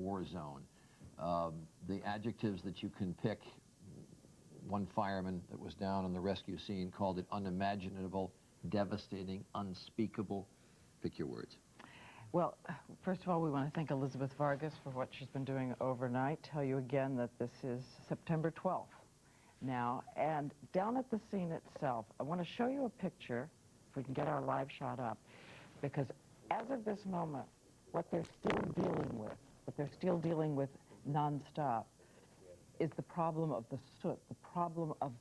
war zone. The adjectives that you can pick, one fireman that was down on the rescue scene called it unimaginable, devastating, unspeakable. Pick your words. Well, first of all, we want to thank Elizabeth Vargas for what she's been doing overnight. Tell you again that this is September 12th now. And down at the scene itself, I want to show you a picture, if we can get our live shot up, because as of this moment, what they're still dealing with nonstop, is the problem of the soot, the problem of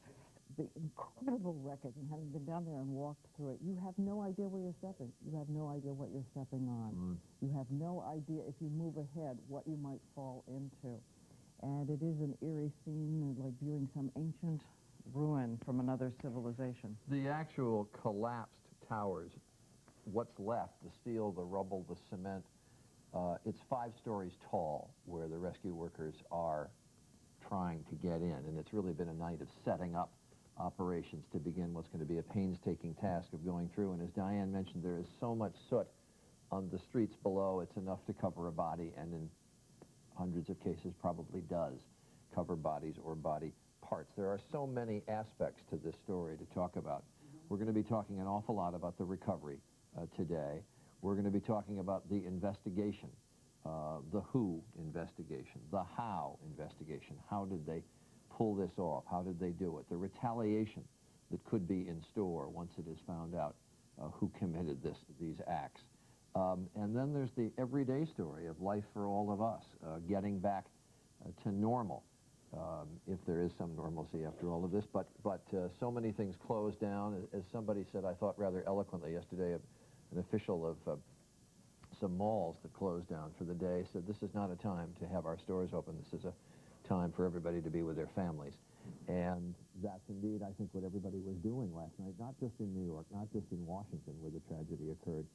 the incredible wreckage, and having been down there and walked through it, you have no idea where you're stepping. You have no idea what you're stepping on. You have no idea, if you move ahead, what you might fall into. And it is an eerie scene, like viewing some ancient ruin from another civilization. The actual collapsed towers, what's left, the steel, the rubble, the cement, it's 5 stories tall where the rescue workers are trying to get in. And it's really been a night of setting up operations to begin what's going to be a painstaking task of going through. And as Diane mentioned, there is so much soot on the streets below, it's enough to cover a body, and in hundreds of cases probably does cover bodies or body parts. There are so many aspects to this story to talk about. We're going to be talking an awful lot about the recovery today. We're going to be talking about the investigation, the who investigation, the how investigation. How did they pull this off? How did they do it? The retaliation that could be in store once it is found out who committed these acts. And then there's the everyday story of life for all of us, getting back to normal, if there is some normalcy after all of this. But so many things closed down. As somebody said, I thought rather eloquently yesterday, an official of some malls that closed down for the day said, this is not a time to have our stores open. This is a time for everybody to be with their families. And that's indeed, I think, what everybody was doing last night, not just in New York, not just in Washington where the tragedy occurred,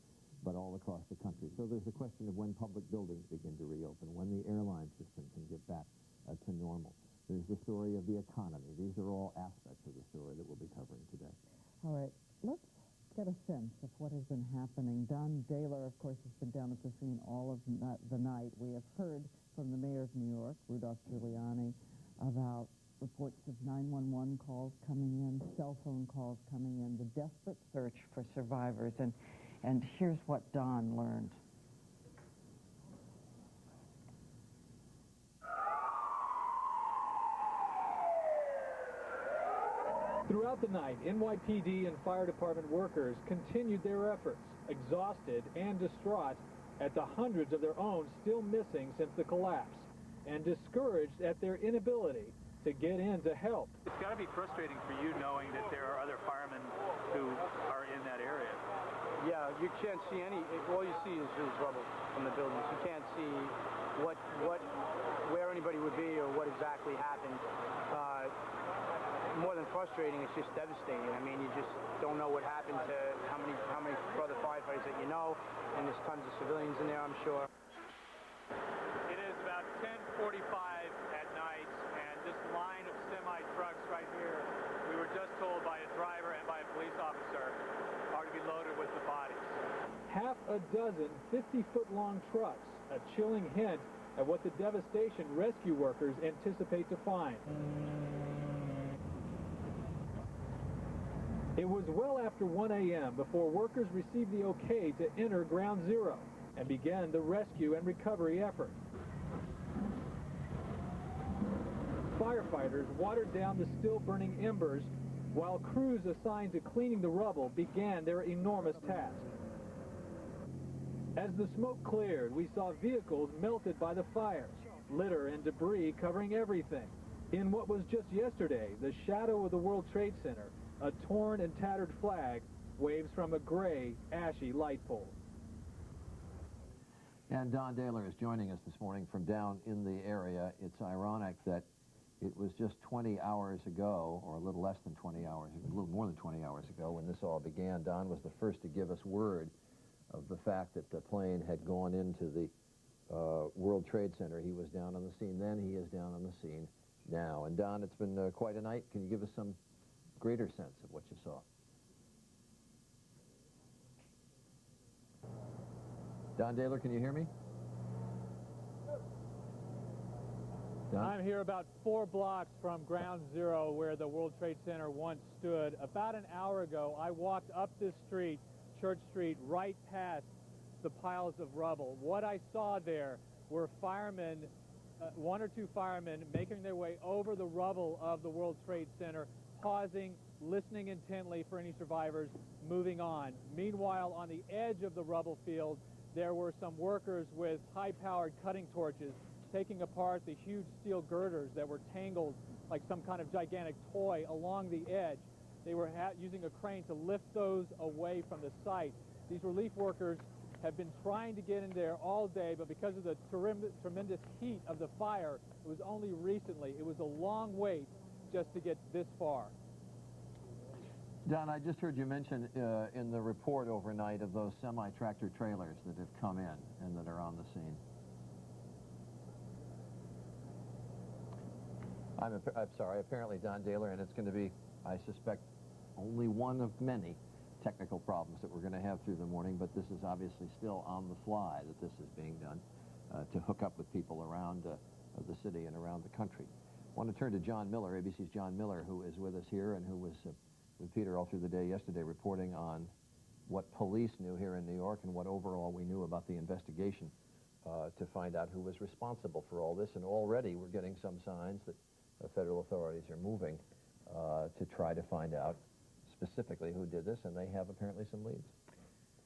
but all across the country. So there's a question of when public buildings begin to reopen, when the airline system can get back to normal. There's the story of the economy. These are all aspects of the story that we'll be covering today. All right, let's get a sense of what has been happening. Don Daler, of course, has been down at the scene all of the night. We have heard from the mayor of New York, Rudolph Giuliani, about reports of 911 calls coming in, cell phone calls coming in, the desperate search for survivors. And here's what Don learned. Throughout the night, NYPD and fire department workers continued their efforts, exhausted and distraught at the hundreds of their own still missing since the collapse, and discouraged at their inability to get in to help. It's got to be frustrating for you knowing that there are other firemen who are in that area. Yeah, you can't see all you see is rubble from the buildings. You can't see where anybody would be or what exactly happened. More than frustrating, it's just devastating. I mean, you just don't know what happened to how many brother firefighters that you know, and there's tons of civilians in there, I'm sure. It is about 10:45 at night, and this line of semi-trucks right here, we were just told by a driver and by a police officer, are to be loaded with the bodies. Half a dozen 50-foot-long trucks, a chilling hint at what the devastation rescue workers anticipate to find. It was well after 1 a.m. before workers received the okay to enter Ground Zero and began the rescue and recovery effort. Firefighters watered down the still burning embers while crews assigned to cleaning the rubble began their enormous task. As the smoke cleared, we saw vehicles melted by the fire, litter and debris covering everything. In what was just yesterday the shadow of the World Trade Center, a torn and tattered flag waves from a gray, ashy light pole. And Don Daler is joining us this morning from down in the area. It's ironic that it was just 20 hours ago, or a little less than 20 hours, a little more than 20 hours ago when this all began. Don was the first to give us word of the fact that the plane had gone into the World Trade Center. He was down on the scene then, he is down on the scene now. And Don, it's been quite a night. Can you give us some greater sense of what you saw? Don Daler, can you hear me? Don? I'm here about 4 blocks from Ground Zero where the World Trade Center once stood. About an hour ago, I walked up this street, Church Street, right past the piles of rubble. What I saw there were firemen, 1 or 2 firemen making their way over the rubble of the World Trade Center, pausing, listening intently for any survivors, moving on. Meanwhile, on the edge of the rubble field, there were some workers with high-powered cutting torches taking apart the huge steel girders that were tangled like some kind of gigantic toy along the edge. They were using a crane to lift those away from the site. These relief workers have been trying to get in there all day, but because of the tremendous heat of the fire, it was only recently. It was a long wait just to get this far. Don, I just heard you mention in the report overnight of those semi-tractor trailers that have come in and that are on the scene. I'm sorry, apparently Don Daler, and it's going to be, I suspect, only one of many technical problems that we're going to have through the morning, but this is obviously still on the fly that this is being done to hook up with people around the city and around the country. I want to turn to John Miller, ABC's John Miller, who is with us here and who was with Peter all through the day yesterday reporting on what police knew here in New York and what overall we knew about the investigation to find out who was responsible for all this. And already we're getting some signs that federal authorities are moving to try to find out specifically who did this, and they have apparently some leads.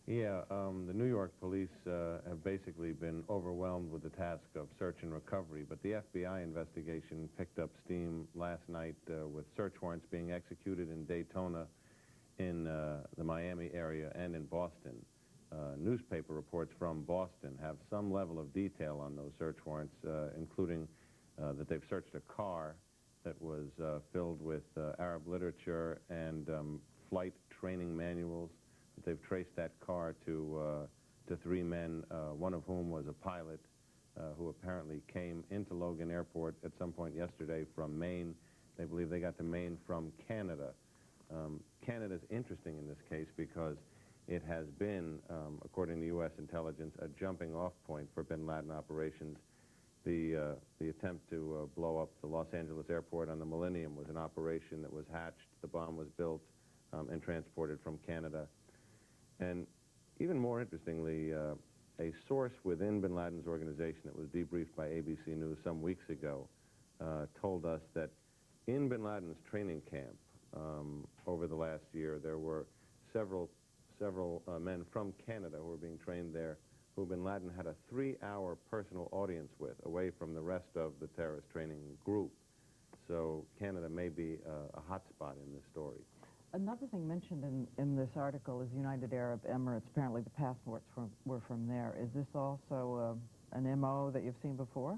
Yeah, the New York police have basically been overwhelmed with the task of search and recovery, but the FBI investigation picked up steam last night with search warrants being executed in Daytona, in the Miami area, and in Boston. Newspaper reports from Boston have some level of detail on those search warrants, including that they've searched a car that was filled with Arab literature and flight training manuals. They've traced that car to 3 men, one of whom was a pilot who apparently came into Logan Airport at some point yesterday from Maine. They believe they got to Maine from Canada. Canada's interesting in this case because it has been, according to U.S. intelligence, a jumping-off point for bin Laden operations. The attempt to blow up the Los Angeles airport on the Millennium was an operation that was hatched. The bomb was built and transported from Canada. And even more interestingly, a source within bin Laden's organization that was debriefed by ABC News some weeks ago told us that in bin Laden's training camp over the last year, there were several men from Canada who were being trained there who bin Laden had a 3-hour personal audience with, away from the rest of the terrorist training group. So Canada may be a hot spot in this story. Another thing mentioned in this article is United Arab Emirates. Apparently the passports were from there. Is this also an MO that you've seen before?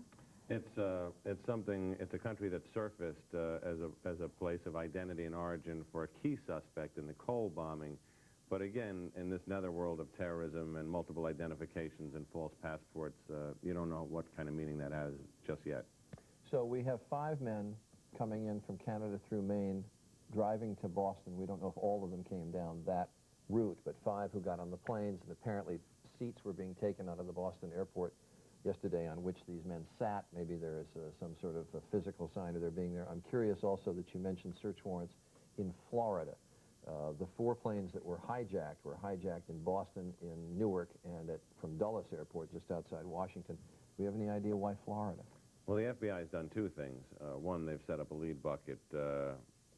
It's something, it's a country that surfaced as a place of identity and origin for a key suspect in the Cole bombing. But again, in this netherworld of terrorism and multiple identifications and false passports, you don't know what kind of meaning that has just yet. So we have 5 men coming in from Canada through Maine, driving to Boston. We don't know if all of them came down that route, but 5 who got on the planes, and apparently seats were being taken out of the Boston airport yesterday on which these men sat. Maybe there is some sort of a physical sign of their being there. I'm curious also that you mentioned search warrants in Florida. The 4 planes that were hijacked in Boston, in Newark, and from Dulles Airport just outside Washington. Do we have any idea why Florida? Well, the FBI has done 2 things. One, they've set up a lead bucket,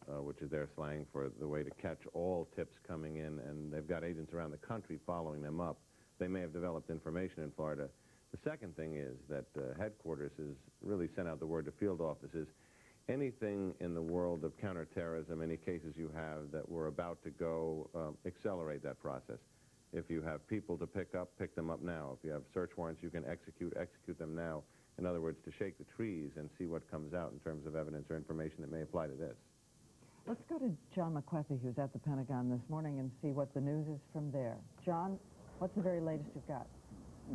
which is their slang for the way to catch all tips coming in, and they've got agents around the country following them up. They may have developed information in Florida. The second thing is that headquarters has really sent out the word to field offices. Anything in the world of counterterrorism, any cases you have that we're about to go, accelerate that process. If you have people to pick them up now. If you have search warrants you can execute them now. In other words, to shake the trees and see what comes out in terms of evidence or information that may apply to this. Let's go to John McCarthy, who's at the Pentagon this morning, and see what the news is from there. John, what's the very latest you've got?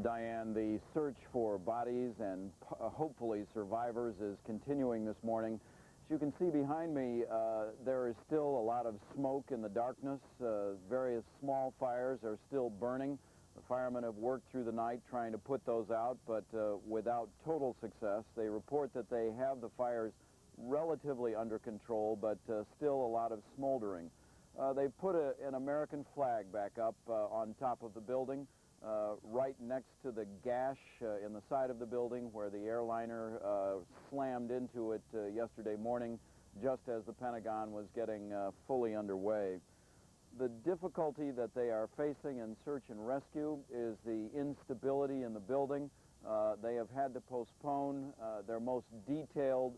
Diane, the search for bodies and hopefully survivors is continuing this morning. As you can see behind me, there is still a lot of smoke in the darkness. Various small fires are still burning. The firemen have worked through the night trying to put those out, but without total success. They report that they have the fires relatively under control, but still a lot of smoldering. They put an American flag back up on top of the building, right next to the gash in the side of the building where the airliner slammed into it yesterday morning, just as the Pentagon was getting fully underway. The difficulty that they are facing in search and rescue is the instability in the building. They have had to postpone their most detailed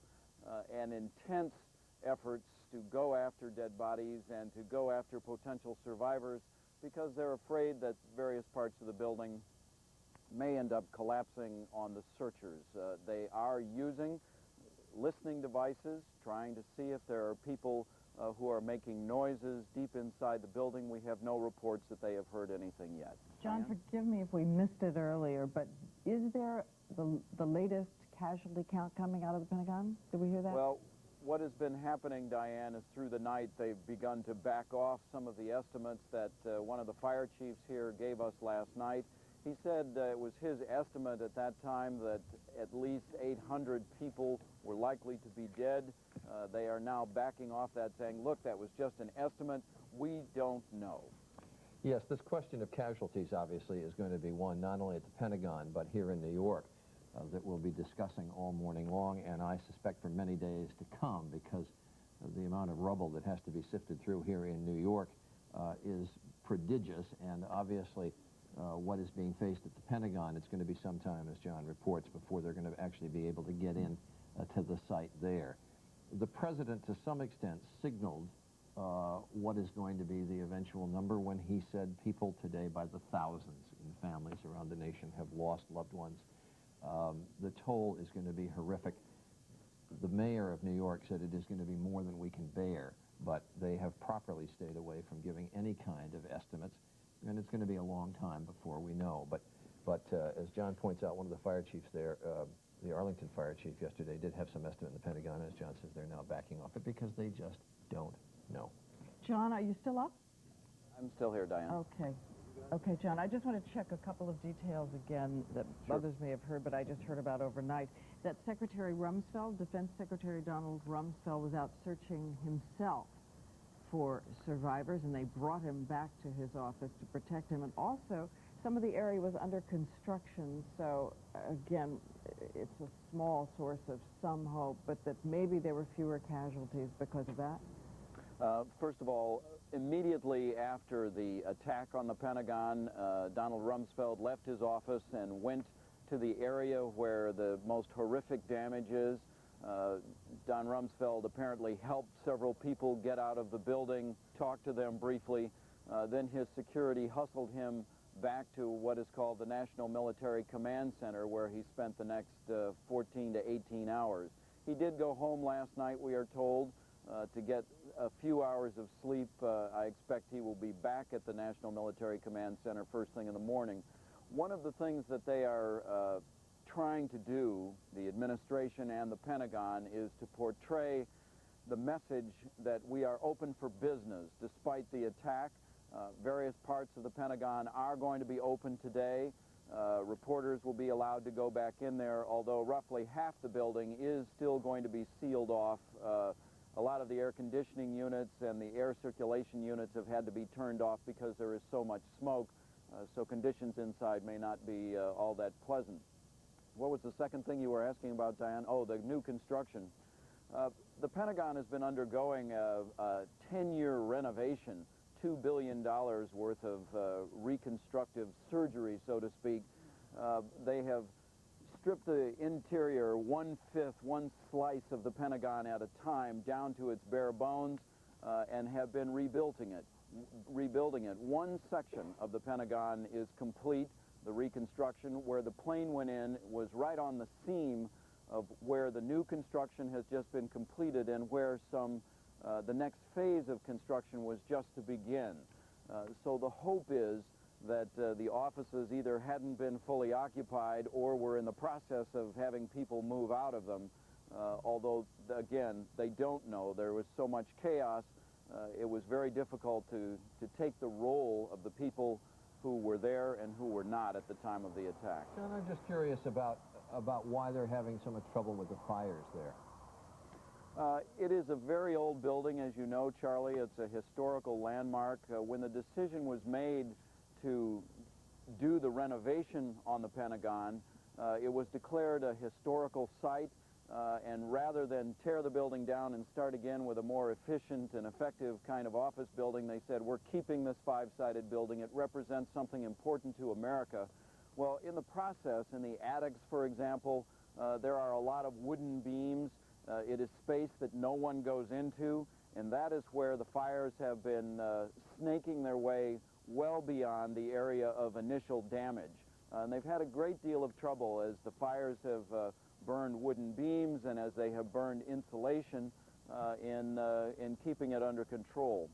and intense efforts to go after dead bodies and to go after potential survivors because they're afraid that various parts of the building may end up collapsing on the searchers. They are using listening devices, trying to see if there are people who are making noises deep inside the building. We have no reports that they have heard anything yet. John, Diane? forgive me if we missed it earlier, but is there the latest casualty count coming out of the Pentagon? Did we hear that? Well, what has been happening, Diane, is through the night they've begun to back off some of the estimates that one of the fire chiefs here gave us last night. He said it was his estimate at that time that at least 800 people were likely to be dead. They are now backing off that, saying, look, that was just an estimate. We don't know. Yes, this question of casualties, obviously, is going to be one not only at the Pentagon, but here in New York, that we'll be discussing all morning long, and I suspect for many days to come, because of the amount of rubble that has to be sifted through here in New York is prodigious, and obviously what is being faced at the Pentagon, it's going to be some time, as John reports, before they're going to actually be able to get in to the site there. The president, to some extent, signaled what is going to be the eventual number when he said people today by the thousands in families around the nation have lost loved ones. The toll is going to be horrific. The mayor of New York said it is going to be more than we can bear, but they have properly stayed away from giving any kind of estimates, and it's going to be a long time before we know. But as John points out, one of the fire chiefs there, the Arlington fire chief yesterday, did have some estimate in the Pentagon. As John says, they're now backing off it because they just don't know. John, are you still up? I'm still here, Diane. Okay. Okay, John, I just want to check a couple of details again that others may have heard, but I just heard about overnight. That Secretary Rumsfeld, Defense Secretary Donald Rumsfeld, was out searching himself for survivors, and they brought him back to his office to protect him. And also, some of the area was under construction, so again, it's a small source of some hope, but that maybe there were fewer casualties because of that? First of all, immediately after the attack on the Pentagon, Donald Rumsfeld left his office and went to the area where the most horrific damage is. Don Rumsfeld apparently helped several people get out of the building, talked to them briefly. Then his security hustled him back to what is called the National Military Command Center, where he spent the next 14 to 18 hours. He did go home last night, we are told, to get a few hours of sleep. I expect he will be back at the National Military Command Center first thing in the morning. One of the things that they are trying to do, the administration and the Pentagon, is to portray the message that we are open for business despite the attack. Various parts of the Pentagon are going to be open today. Reporters will be allowed to go back in there, although roughly half the building is still going to be sealed off. A lot of the air conditioning units and the air circulation units have had to be turned off because there is so much smoke, so conditions inside may not be all that pleasant. What was the second thing you were asking about, Diane? Oh, the new construction. The Pentagon has been undergoing a 10-year renovation, $2 billion worth of reconstructive surgery, so to speak. They have stripped the interior one slice of the Pentagon at a time down to its bare bones and have been rebuilding it. One section of the Pentagon is complete. The reconstruction where the plane went in was right on the seam of where the new construction has just been completed and where the next phase of construction was just to begin. So the hope is that the offices either hadn't been fully occupied or were in the process of having people move out of them, although, again, they don't know. There was so much chaos, it was very difficult to take the role of the people who were there and who were not at the time of the attack. John, I'm just curious about why they're having so much trouble with the fires there. It is a very old building, as you know, Charlie. It's a historical landmark. When the decision was made to do the renovation on the Pentagon, it was declared a historical site, and rather than tear the building down and start again with a more efficient and effective kind of office building, they said, we're keeping this five-sided building. It represents something important to America. Well, in the process, in the attics, for example, there are a lot of wooden beams. It is space that no one goes into, and that is where the fires have been snaking their way well beyond the area of initial damage. And they've had a great deal of trouble as the fires have burned wooden beams and as they have burned insulation in keeping it under control.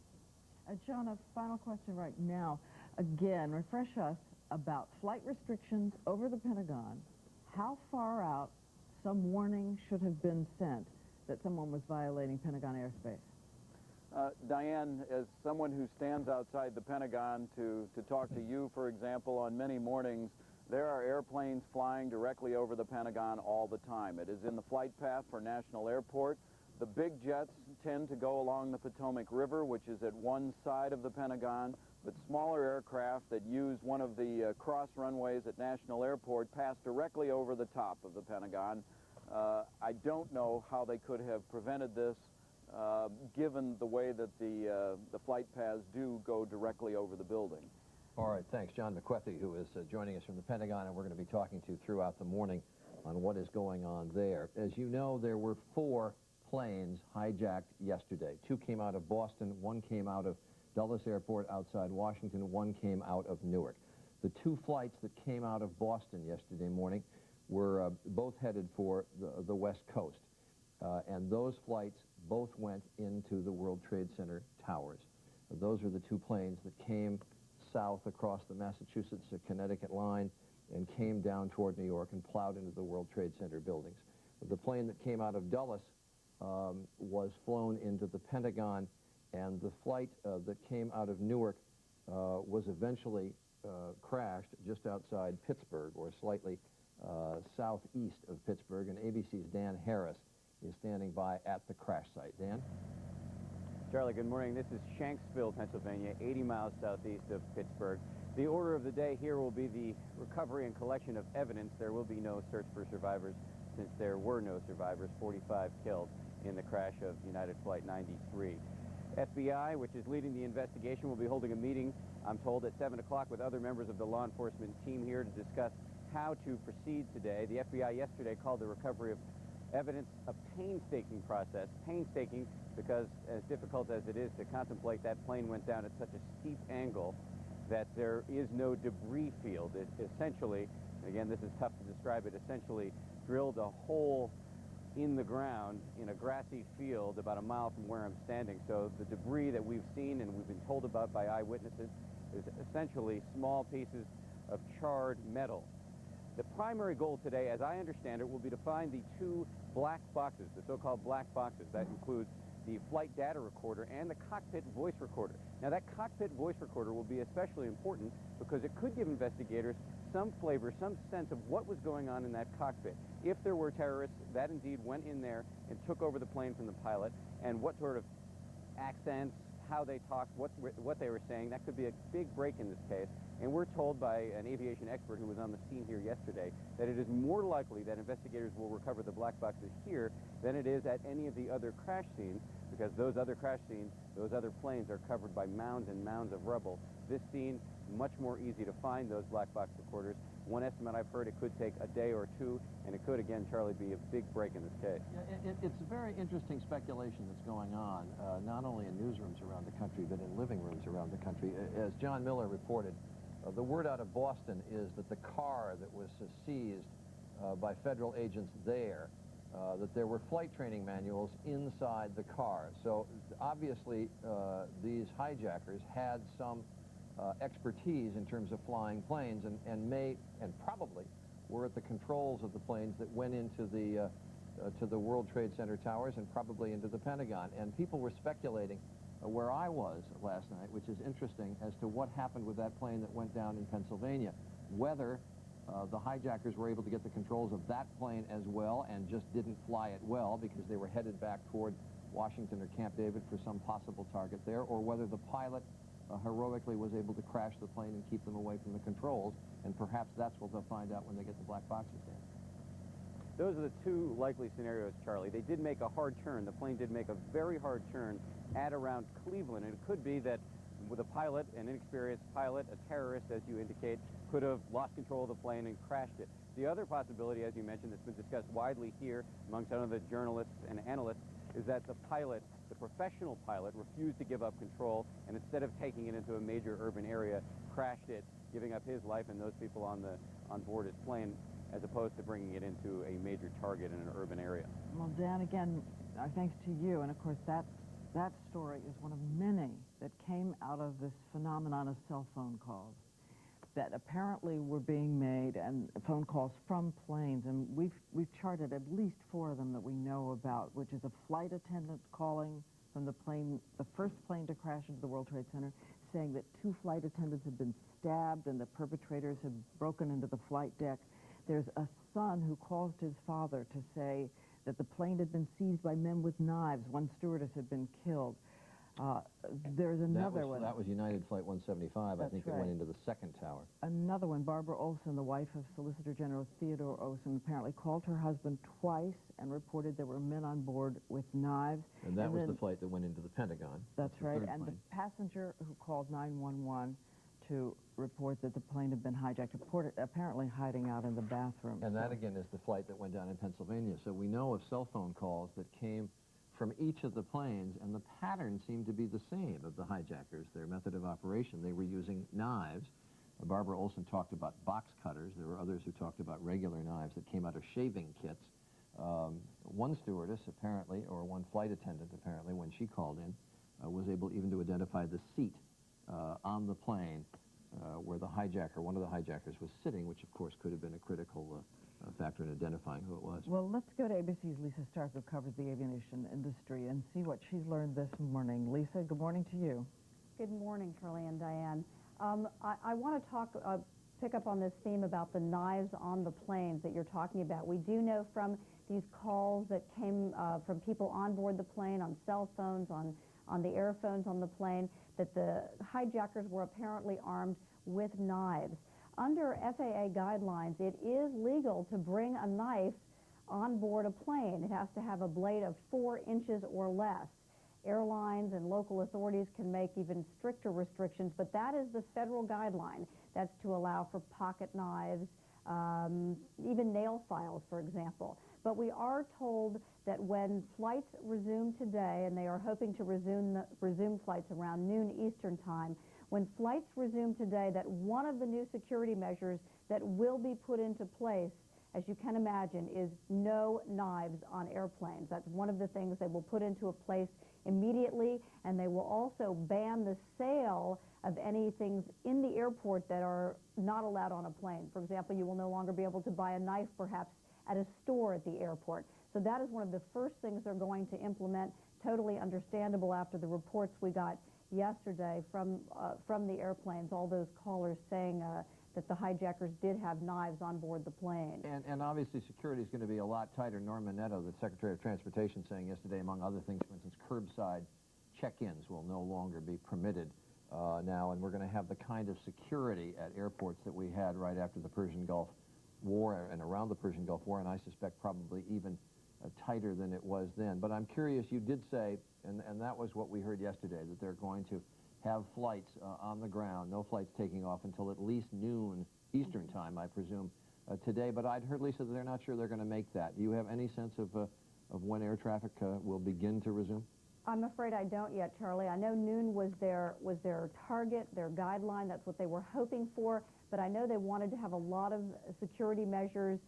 John, a final question right now. Again, refresh us about flight restrictions over the Pentagon. How far out some warning should have been sent that someone was violating Pentagon airspace? Diane, as someone who stands outside the Pentagon to talk to you, for example, on many mornings, there are airplanes flying directly over the Pentagon all the time. It is in the flight path for National Airport. The big jets tend to go along the Potomac River, which is at one side of the Pentagon, but smaller aircraft that use one of the cross runways at National Airport pass directly over the top of the Pentagon. I don't know how they could have prevented this, given the way that the flight paths do go directly over the building. All right, thanks. John McQuethy, who is joining us from the Pentagon, and we're going to be talking to throughout the morning on what is going on there. As you know, there were 4 planes hijacked yesterday. 2 came out of Boston, 1 came out of Dulles Airport outside Washington, 1 came out of Newark. The 2 flights that came out of Boston yesterday morning were both headed for the West Coast. And those flights both went into the World Trade Center towers. Those are the 2 planes that came south across the Massachusetts-Connecticut line and came down toward New York and plowed into the World Trade Center buildings. The plane that came out of Dulles was flown into the Pentagon, and the flight that came out of Newark was eventually crashed just outside Pittsburgh, or slightly southeast of Pittsburgh, and ABC's Dan Harris is standing by at the crash site. Dan? Charlie, good morning. This is Shanksville, Pennsylvania, 80 miles southeast of Pittsburgh. The order of the day here will be the recovery and collection of evidence. There will be no search for survivors, since there were no survivors, 45 killed in the crash of United Flight 93. FBI, which is leading the investigation, will be holding a meeting, I'm told, at 7 o'clock with other members of the law enforcement team here to discuss how to proceed today. The FBI yesterday called the recovery of evidence a painstaking process. Painstaking because, as difficult as it is to contemplate, that plane went down at such a steep angle that there is no debris field. It essentially, again, this is tough to describe, it essentially drilled a hole in the ground in a grassy field about a mile from where I'm standing. So the debris that we've seen and we've been told about by eyewitnesses is essentially small pieces of charred metal. The primary goal today, as I understand it, will be to find the 2 black boxes, the so-called black boxes. That includes the flight data recorder and the cockpit voice recorder. Now, that cockpit voice recorder will be especially important because it could give investigators some flavor, some sense of what was going on in that cockpit. If there were terrorists that indeed went in there and took over the plane from the pilot, and what sort of accents, how they talked, what they were saying, that could be a big break in this case. And we're told by an aviation expert who was on the scene here yesterday that it is more likely that investigators will recover the black boxes here than it is at any of the other crash scenes, because those other crash scenes, those other planes are covered by mounds and mounds of rubble. This scene, much more easy to find those black box recorders. One estimate I've heard, it could take a day or 2, and it could, again, Charlie, be a big break in this case. Yeah, it's a very interesting speculation that's going on, not only in newsrooms around the country, but in living rooms around the country. As John Miller reported, the word out of Boston is that the car that was seized by federal agents there, that there were flight training manuals inside the car. So obviously these hijackers had some expertise in terms of flying planes, and probably were at the controls of the planes that went into the to the World Trade Center towers and probably into the Pentagon. And people were speculating where I was last night, which is interesting as to what happened with that plane that went down in Pennsylvania. Whether the hijackers were able to get the controls of that plane as well and just didn't fly it well because they were headed back toward Washington or Camp David for some possible target there, or whether the pilot heroically was able to crash the plane and keep them away from the controls, and perhaps that's what they'll find out when they get the black boxes down. Those are the two likely scenarios, Charlie. They did make a hard turn. The plane did make a very hard turn at around Cleveland, and it could be that with a pilot, an inexperienced pilot, a terrorist, as you indicate, could have lost control of the plane and crashed it. The other possibility, as you mentioned, that's been discussed widely here among some of the journalists and analysts, is that the pilot, the professional pilot, refused to give up control, and instead of taking it into a major urban area, crashed it, giving up his life and those people on board his plane, as opposed to bringing it into a major target in an urban area. Well, Dan, again, our thanks to you, and of course that story is one of many that came out of this phenomenon of cell phone calls that apparently were being made, and phone calls from planes, and we've charted at least 4 of them that we know about, which is a flight attendant calling from the plane, the first plane to crash into the World Trade Center, saying that 2 flight attendants had been stabbed and the perpetrators had broken into the flight deck. There's a son who calls his father to say that the plane had been seized by men with knives. 1 stewardess had been killed. There's another one. That was United Flight 175. I think it went into the 2nd tower. Another one, Barbara Olson, the wife of Solicitor General Theodore Olson, apparently called her husband twice and reported there were men on board with knives. And that was the flight that went into the Pentagon. That's right. And the passenger who called 911 to report that the plane had been hijacked, apparently hiding out in the bathroom. And that, again, is the flight that went down in Pennsylvania. So we know of cell phone calls that came from each of the planes, and the pattern seemed to be the same of the hijackers, their method of operation. They were using knives. Barbara Olson talked about box cutters. There were others who talked about regular knives that came out of shaving kits. 1 stewardess, apparently, or 1 flight attendant, apparently, when she called in, was able even to identify the seat on the plane where the hijacker, one of the hijackers, was sitting, which, of course, could have been a critical factor in identifying who it was. Well, let's go to ABC's Lisa Stark, who covers the aviation industry, and see what she's learned this morning. Lisa, good morning to you. Good morning, Shirley and Diane. I want to pick up on this theme about the knives on the planes that you're talking about. We do know from these calls that came from people on board the plane, on cell phones, on the airphones on the plane, that the hijackers were apparently armed with knives. Under FAA guidelines, it is legal to bring a knife on board a plane. It has to have a blade of 4 inches or less. Airlines and local authorities can make even stricter restrictions, but that is the federal guideline. That's to allow for pocket knives, even nail files, for example. But we are told that when flights resume today, and they are hoping to resume flights around noon Eastern time, when flights resume today, that one of the new security measures that will be put into place, as you can imagine, is no knives on airplanes. That's one of the things they will put into a place immediately, and they will also ban the sale of any things in the airport that are not allowed on a plane. For example, you will no longer be able to buy a knife, perhaps, at a store at the airport. So that is one of the first things they're going to implement. Totally understandable after the reports we got yesterday from the airplanes, all those callers saying that the hijackers did have knives on board the plane. And obviously security is going to be a lot tighter. Norm Minetto, the Secretary of Transportation, saying yesterday, among other things, for instance, curbside check-ins will no longer be permitted now, and we're going to have the kind of security at airports that we had right after the Persian Gulf War and around the Persian Gulf War, and I suspect probably even tighter than it was then. But I'm curious, you did say, and that was what we heard yesterday, that they're going to have flights on the ground, no flights taking off until at least noon Eastern time, I presume, today. But I'd heard, Lisa, that they're not sure they're going to make that. Do you have any sense of when air traffic will begin to resume? I'm afraid I don't yet, Charlie. I know noon was their target, their guideline. That's what they were hoping for. But I know they wanted to have a lot of security measures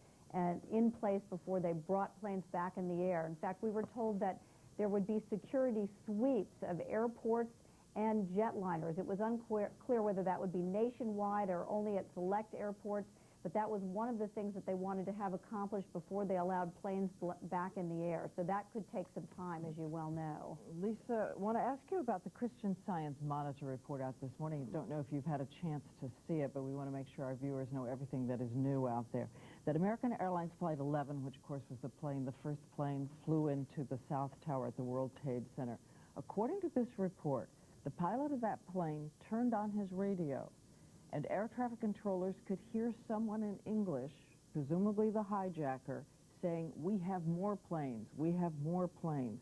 in place before they brought planes back in the air. In fact, we were told that there would be security sweeps of airports and jetliners. It was unclear whether that would be nationwide or only at select airports, but that was one of the things that they wanted to have accomplished before they allowed planes back in the air. So that could take some time, as you well know. Lisa, I want to ask you about the Christian Science Monitor report out this morning. I don't know if you've had a chance to see it, but we want to make sure our viewers know everything that is new out there. That American Airlines Flight 11, which of course was the first plane, flew into the South Tower at the World Trade Center. According to this report, the pilot of that plane turned on his radio, and air traffic controllers could hear someone in English, presumably the hijacker, saying, "We have more planes, we have more planes."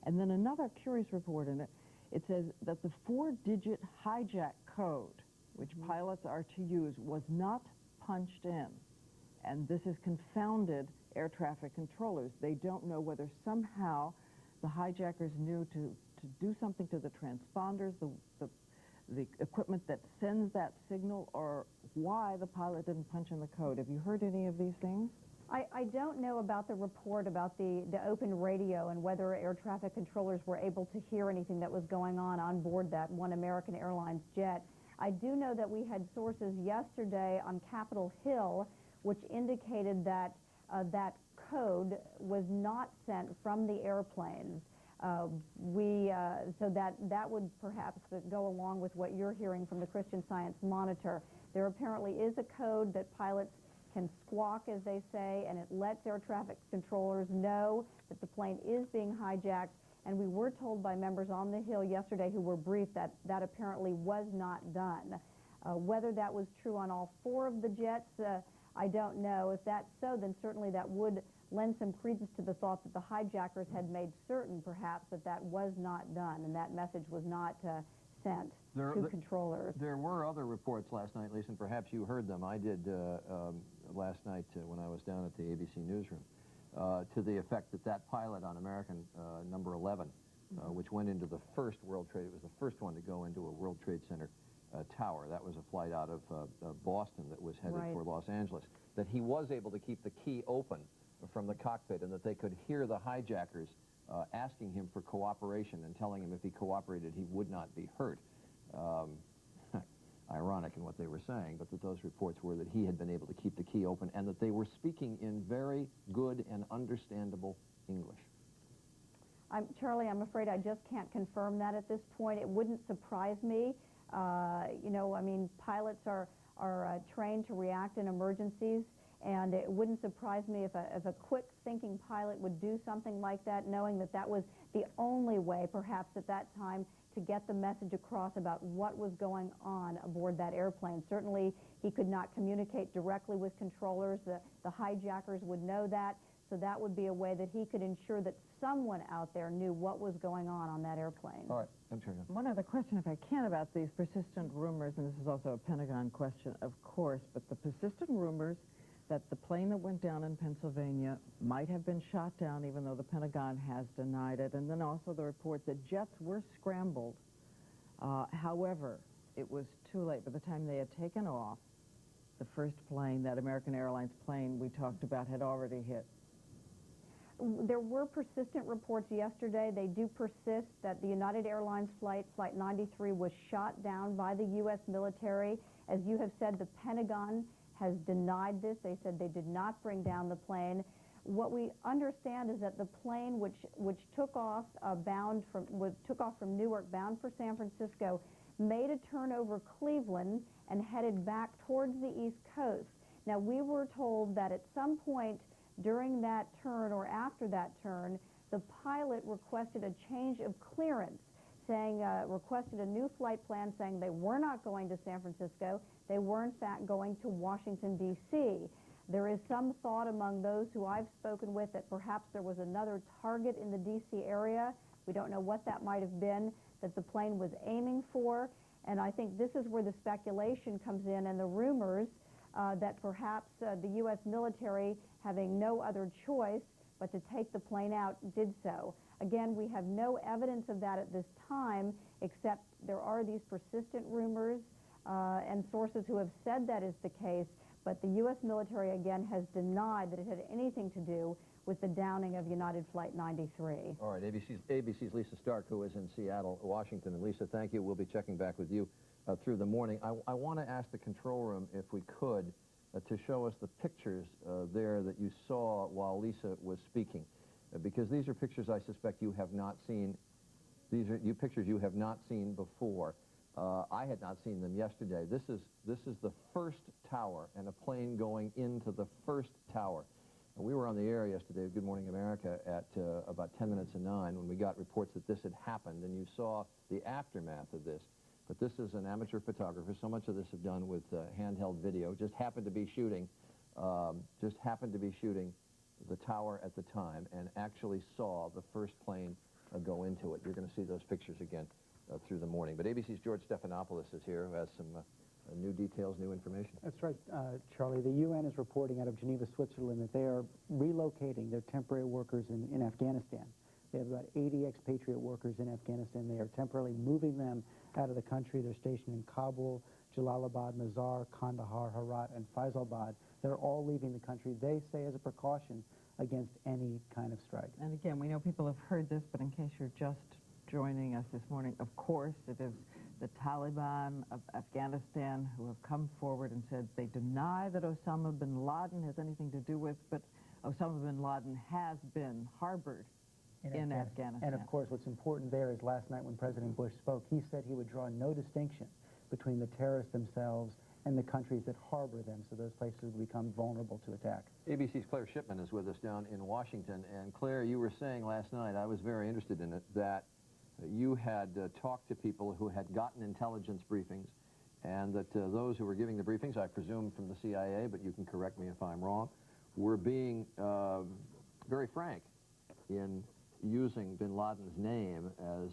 And then another curious report in it, it says that the 4-digit hijack code, which pilots are to use, was not punched in. And this has confounded air traffic controllers. They don't know whether somehow the hijackers knew to do something to the transponders, the equipment that sends that signal, or why the pilot didn't punch in the code. Have you heard any of these things? I don't know about the report about the open radio and whether air traffic controllers were able to hear anything that was going on board that one American Airlines jet. I do know that we had sources yesterday on Capitol Hill which indicated that that code was not sent from the airplanes. So that would perhaps go along with what you're hearing from the Christian Science Monitor. There apparently is a code that pilots can squawk, as they say, and it lets air traffic controllers know that the plane is being hijacked. And we were told by members on the Hill yesterday who were briefed that that apparently was not done. Whether that was true on all 4 of the jets, I don't know. If that's so, then certainly that would lend some credence to the thought that the hijackers had made certain, perhaps, that that was not done and that message was not sent to controllers. There were other reports last night, Lisa, and perhaps you heard them. I did last night when I was down at the ABC newsroom, to the effect that that pilot on American number 11, which went into the first World Trade, it was the first one to go into a World Trade Center tower. That was a flight out of Boston that was headed for Los Angeles. That he was able to keep the key open from the cockpit, and that they could hear the hijackers asking him for cooperation and telling him if he cooperated he would not be hurt. Ironic in what they were saying, but that those reports were that he had been able to keep the key open and that they were speaking in very good and understandable English. Charlie, I'm afraid I just can't confirm that at this point. It wouldn't surprise me. You know, I mean, pilots are trained to react in emergencies, and it wouldn't surprise me if a quick-thinking pilot would do something like that, knowing that that was the only way, perhaps at that time, to get the message across about what was going on aboard that airplane. Certainly, he could not communicate directly with controllers. The hijackers would know that, so that would be a way that he could ensure that someone out there knew what was going on that airplane. All right, I'm sure. One other question, if I can, about these persistent rumors, and this is also a Pentagon question, of course, but the persistent rumors that the plane that went down in Pennsylvania might have been shot down, even though the Pentagon has denied it, and then also the report that jets were scrambled. However, it was too late. By the time they had taken off, the first plane, that American Airlines plane we talked about, had already hit. There were persistent reports yesterday. They do persist that the United Airlines Flight 93, was shot down by the U.S. military. As you have said, the Pentagon has denied this. They said they did not bring down the plane. What we understand is that the plane, which took off from Newark bound for San Francisco, made a turn over Cleveland and headed back towards the East Coast. Now, we were told that at some point during that turn or after that turn, the pilot requested a change of clearance, requested a new flight plan, saying they were not going to San Francisco. They were, in fact, going to Washington, D.C. There is some thought among those who I've spoken with that perhaps there was another target in the D.C. area. We don't know what that might have been that the plane was aiming for. And I think this is where the speculation comes in and the rumors that perhaps the U.S. military, having no other choice but to take the plane out, did so. Again, we have no evidence of that at this time, except there are these persistent rumors and sources who have said that is the case, but the U.S. military, again, has denied that it had anything to do with the downing of United Flight 93. All right, ABC's Lisa Stark, who is in Seattle, Washington. And Lisa, thank you. We'll be checking back with you through the morning. I want to ask the control room, if we could, to show us the pictures there that you saw while Lisa was speaking, because these are pictures I suspect you have not seen. These are pictures you have not seen before. I had not seen them yesterday. This is the first tower, and a plane going into the first tower. And we were on the air yesterday, Good Morning America, at about 10 minutes to 9 when we got reports that this had happened, and you saw the aftermath of this. But this is an amateur photographer. So much of this is done with handheld video. Just happened to be shooting the tower at the time and actually saw the first plane go into it. You're going to see those pictures again through the morning. But ABC's George Stephanopoulos is here, who has some new details, new information. That's right, Charlie. The UN is reporting out of Geneva, Switzerland, that they are relocating their temporary workers in Afghanistan. They have about 80 expatriate workers in Afghanistan. They are temporarily moving them out of the country. They're stationed in Kabul, Jalalabad, Mazar, Kandahar, Herat, and Faisalabad. They're all leaving the country, they say, as a precaution against any kind of strike. And again, we know people have heard this, but in case you're just joining us this morning, of course, it is the Taliban of Afghanistan who have come forward and said they deny that Osama bin Laden has anything to do with, but Osama bin Laden has been harbored in Afghanistan. And of course, what's important there is last night when President Bush spoke, he said he would draw no distinction between the terrorists themselves and the countries that harbor them, so those places will become vulnerable to attack. ABC's Claire Shipman is with us down in Washington. And Claire, you were saying last night, I was very interested in it, that you had talked to people who had gotten intelligence briefings, and that those who were giving the briefings, I presume from the CIA, but you can correct me if I'm wrong, were being very frank in using bin Laden's name as